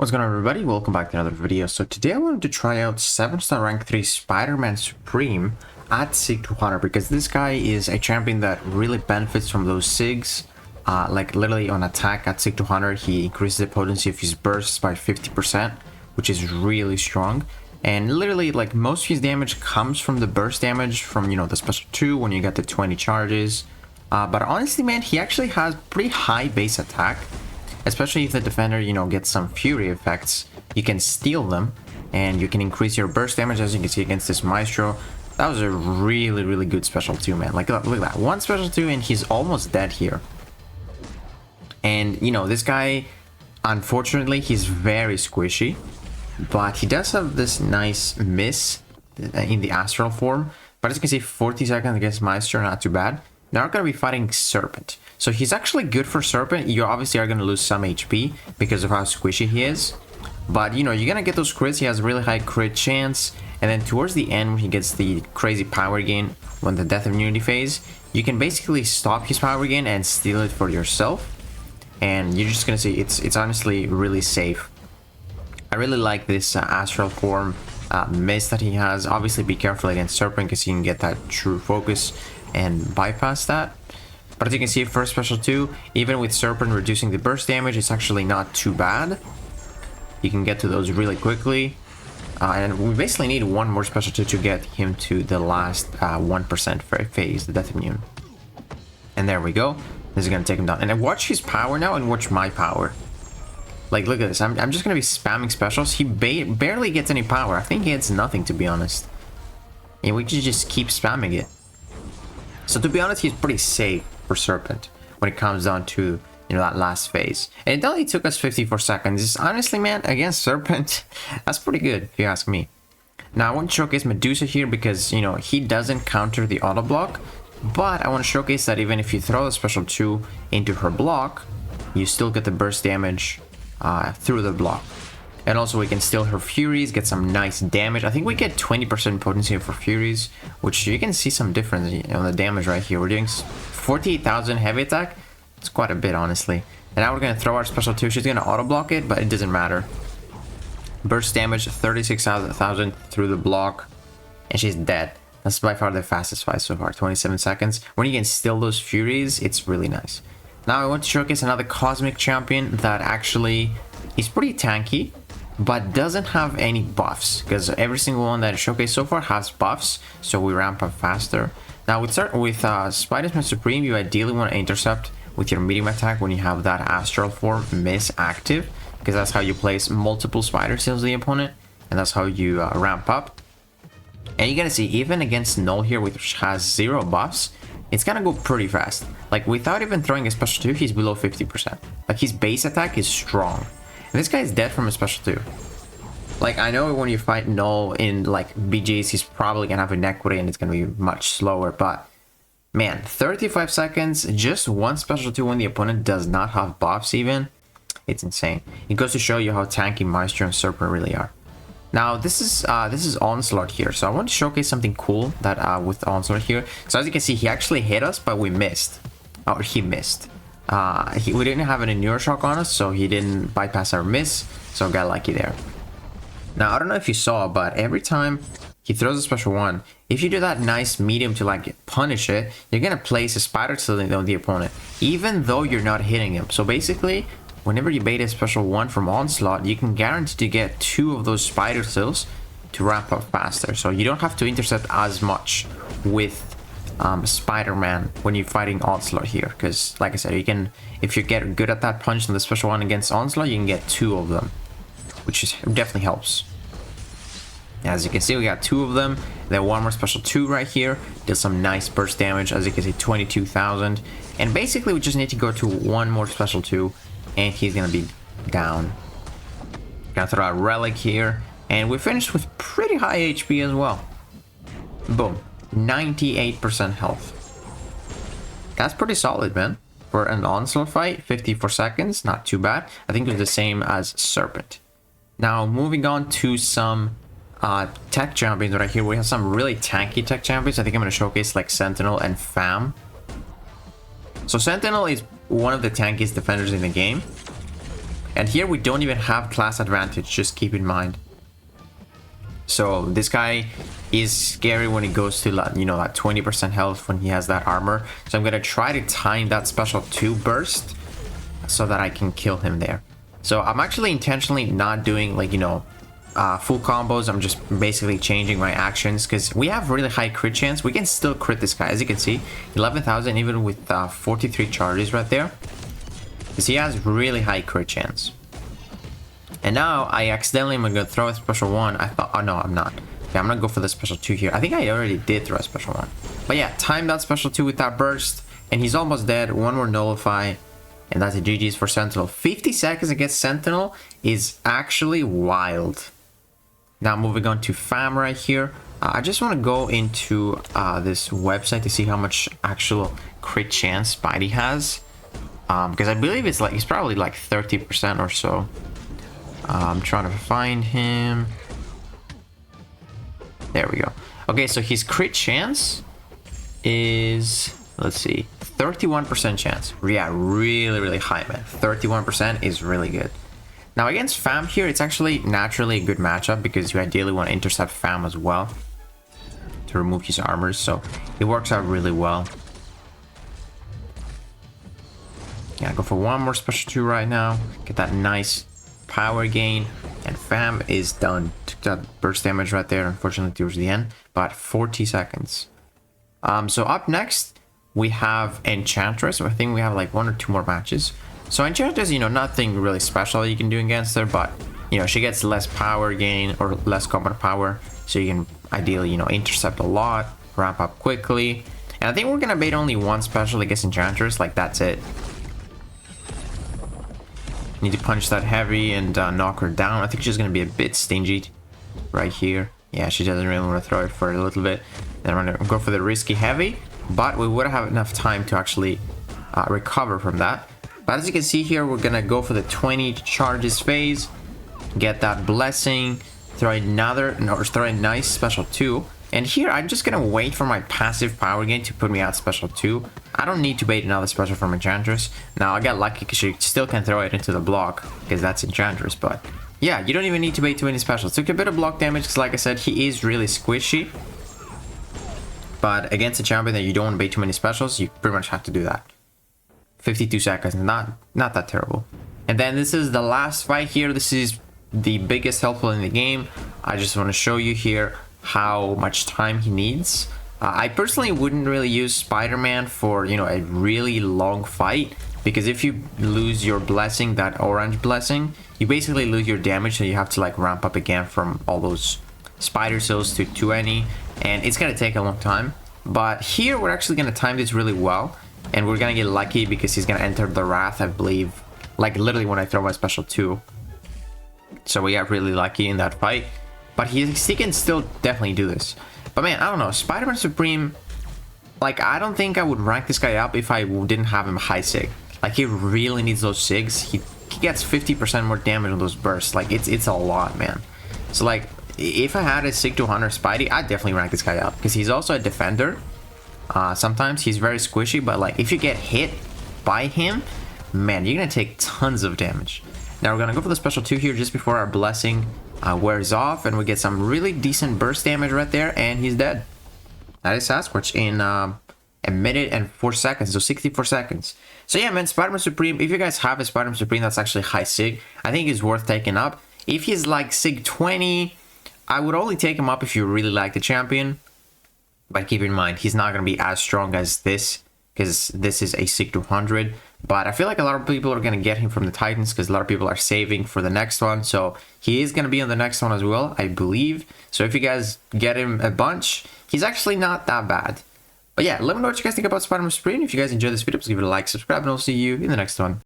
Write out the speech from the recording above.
What's going on, everybody? Welcome back to another video. So today I wanted to try out 7-star rank 3 Spider-Man Supreme at Sig 200 because this guy is a champion that really benefits from those Sigs. Like literally on attack at Sig 200, he increases the potency of his bursts by 50%, which is really strong. And literally, like, most of his damage comes from the burst damage from, you know, the special 2 when you get the 20 charges. But honestly, man, he actually has pretty high base attack. Especially if the defender, you know, gets some fury effects, you can steal them and you can increase your burst damage, as you can see against this Maestro. That was a really good special 2, man. Like, look at that. One special 2 and he's almost dead here. And, you know, this guy, unfortunately, he's very squishy. But he does have this nice miss in the astral form. But as you can see, 40 seconds against Maestro, not too bad. Now we're going to be fighting Serpent. So he's actually good for Serpent. You obviously are going to lose some HP because of how squishy he is. But, you know, you're going to get those crits. He has a really high crit chance. And then towards the end, when he gets the crazy power gain when the Death Immunity phase, you can basically stop his power gain and steal it for yourself. And you're just going to see it's honestly really safe. I really like this astral form miss that he has. Obviously, be careful against Serpent because you can get that true focus and bypass that. But as you can see, first special 2, even with Serpent reducing the burst damage, it's actually not too bad. You can get to those really quickly. And we basically need one more special 2 to get him to the last 1% phase, the Death Immune. And there we go. This is going to take him down. And watch his power now and watch my power. Like, look at this. I'm just going to be spamming specials. He barely gets any power. I think he gets nothing, to be honest. And we can just keep spamming it. So to be honest, he's pretty safe for Serpent when it comes down to, you know, that last phase. And it only took us 54 seconds. Honestly, man, against Serpent, that's pretty good if you ask me. Now I want to showcase Medusa here because, you know, he doesn't counter the auto block, but I want to showcase that even if you throw the special 2 into her block, you still get the burst damage through the block. And also we can steal her Furies, get some nice damage. I think we get 20% potency for Furies, which you can see some difference on the damage right here. We're doing 48,000 heavy attack. It's quite a bit, honestly. And now we're going to throw our special 2. She's going to auto block it, but it doesn't matter. Burst damage, 36,000 through the block. And she's dead. That's by far the fastest fight so far, 27 seconds. When you can steal those Furies, it's really nice. Now I want to showcase another Cosmic Champion that actually is pretty tanky, but doesn't have any buffs, because every single one that I showcased so far has buffs, so we ramp up faster. Now with Spider-Man Supreme, you ideally want to intercept with your medium attack when you have that astral form miss active, because that's how you place multiple spider seals to the opponent, and that's how you ramp up. And you're gonna see, even against Null here, which has 0 buffs, it's gonna go pretty fast. Like, without even throwing a special 2, he's below 50%. Like, his base attack is strong. And this guy is dead from a special 2. Like, I know when you fight Null in, like, BGs, he's probably gonna have inequity and it's gonna be much slower, but man, 35 seconds, just one special 2 when the opponent does not have buffs even, it's insane. It goes to show you how tanky Maestro and Serpent really are. Now, this is Onslaught here, so I want to showcase something cool that with Onslaught here. So as you can see, he actually hit us, but we missed. Or he missed. We didn't have an Ignore Shock on us, so he didn't bypass our miss, so got lucky there. Now, I don't know if you saw, but every time he throws a special 1, if you do that nice medium to, like, punish it, you're gonna place a spider seal on the opponent, even though you're not hitting him. So basically, whenever you bait a special 1 from Onslaught, you can guarantee to get 2 of those spider seals to ramp up faster. So you don't have to intercept as much with Spider-Man when you're fighting Onslaught here, because like I said, you can, if you get good at that punch on the special 1 against Onslaught, you can get 2 of them, which definitely helps. As you can see, we got 2 of them, then one more special 2 right here, does some nice burst damage. As you can see, 22,000, and basically we just need to go to one more special 2 and he's gonna be down. Gonna throw out Relic here, and we finished with pretty high HP as well. Boom. 98% health. That's pretty solid, man. For an Onslaught fight, 54 seconds, not too bad. I think it's the same as Serpent. Now, moving on to some tech champions right here. We have some really tanky tech champions. I think I'm going to showcase like Sentinel and Fam. So Sentinel is one of the tankiest defenders in the game. And here we don't even have class advantage, just keep in mind. So this guy is scary when he goes to, you know, that 20% health when he has that armor. So I'm gonna try to time that special 2 burst so that I can kill him there. So I'm actually intentionally not doing, like, you know, full combos. I'm just basically changing my actions because we have really high crit chance. We can still crit this guy, as you can see, 11,000 even with 43 charges right there, because he has really high crit chance. And now I accidentally am gonna throw a special 1. I thought, oh no, I'm not. Okay, I'm gonna go for the special 2 here. I think I already did throw a special 1, but yeah, time that special 2 with that burst, and he's almost dead. One more nullify, and that's a GG's for Sentinel. 50 seconds against Sentinel is actually wild. Now moving on to Fam right here. I just want to go into this website to see how much actual crit chance Spidey has, because I believe it's like, he's probably like 30% or so. I'm trying to find him. There we go. Okay, so his crit chance is, let's see, 31% chance. Yeah, really high, man. 31% is really good. Now against Fam here, it's actually naturally a good matchup because you ideally want to intercept Fam as well to remove his armors, so it works out really well. Yeah, go for one more special 2 right now. Get that nice power gain, and Fam is done. Took that burst damage right there, unfortunately towards the end, but 40 seconds. So up next we have Enchantress. I think we have like 1 or 2 more matches. So Enchantress, you know, nothing really special you can do against her, but you know, she gets less power gain or less combat power, so you can ideally, you know, intercept a lot, ramp up quickly. And I think we're gonna bait only 1 special against Enchantress, like that's it. Need to punch that heavy and knock her down. I think she's gonna be a bit stingy right here. Yeah, she doesn't really want to throw it for a little bit. Then I'm gonna go for the risky heavy, but we would have enough time to actually recover from that. But as you can see here, we're gonna go for the 20 charges phase, get that blessing, throw another, or throw a nice special 2. And here I'm just gonna wait for my passive power gain to put me out special 2. I don't need to bait another special from Enchantress. Now I got lucky because she still can throw it into the block because that's Enchantress, but yeah, you don't even need to bait too many specials. Took a bit of block damage because, like I said, he is really squishy. But against a champion that you don't want to bait too many specials, you pretty much have to do that. 52 seconds, not that terrible. And then this is the last fight here. This is the biggest helpful in the game. I just want to show you here how much time he needs. I personally wouldn't really use Spider-Man for, you know, a really long fight, because if you lose your blessing, that orange blessing, you basically lose your damage, so you have to like ramp up again from all those spider cells to 20, and it's gonna take a long time. But here we're actually gonna time this really well, and we're gonna get lucky because he's gonna enter the Wrath, I believe, like literally when I throw my special 2. So we got really lucky in that fight, but he can still definitely do this. But man, I don't know, Spider-Man Supreme, like I don't think I would rank this guy up if I didn't have him high sig. Like he really needs those sigs. He gets 50% more damage on those bursts. Like it's a lot, man. So like if I had a sig 200 Spidey, I'd definitely rank this guy up because he's also a defender. Sometimes he's very squishy, but like if you get hit by him, man, you're gonna take tons of damage. Now we're gonna go for the special 2 here just before our blessing wears off, and we get some really decent burst damage right there, and he's dead. That is Sasquatch in a minute and 4 seconds, so 64 seconds. So yeah, man, Spider-Man Supreme, if you guys have a Spider-Man Supreme that's actually high sig, I think it's worth taking up. If he's like sig 20, I would only take him up if you really like the champion. But keep in mind, he's not going to be as strong as this, because this is a sig 200. But I feel like a lot of people are going to get him from the Titans, because a lot of people are saving for the next one. So he is going to be on the next one as well, I believe. So if you guys get him a bunch, he's actually not that bad. But yeah, let me know what you guys think about Spider-Man Supreme. If you guys enjoyed this video, please give it a like, subscribe, and I'll see you in the next one.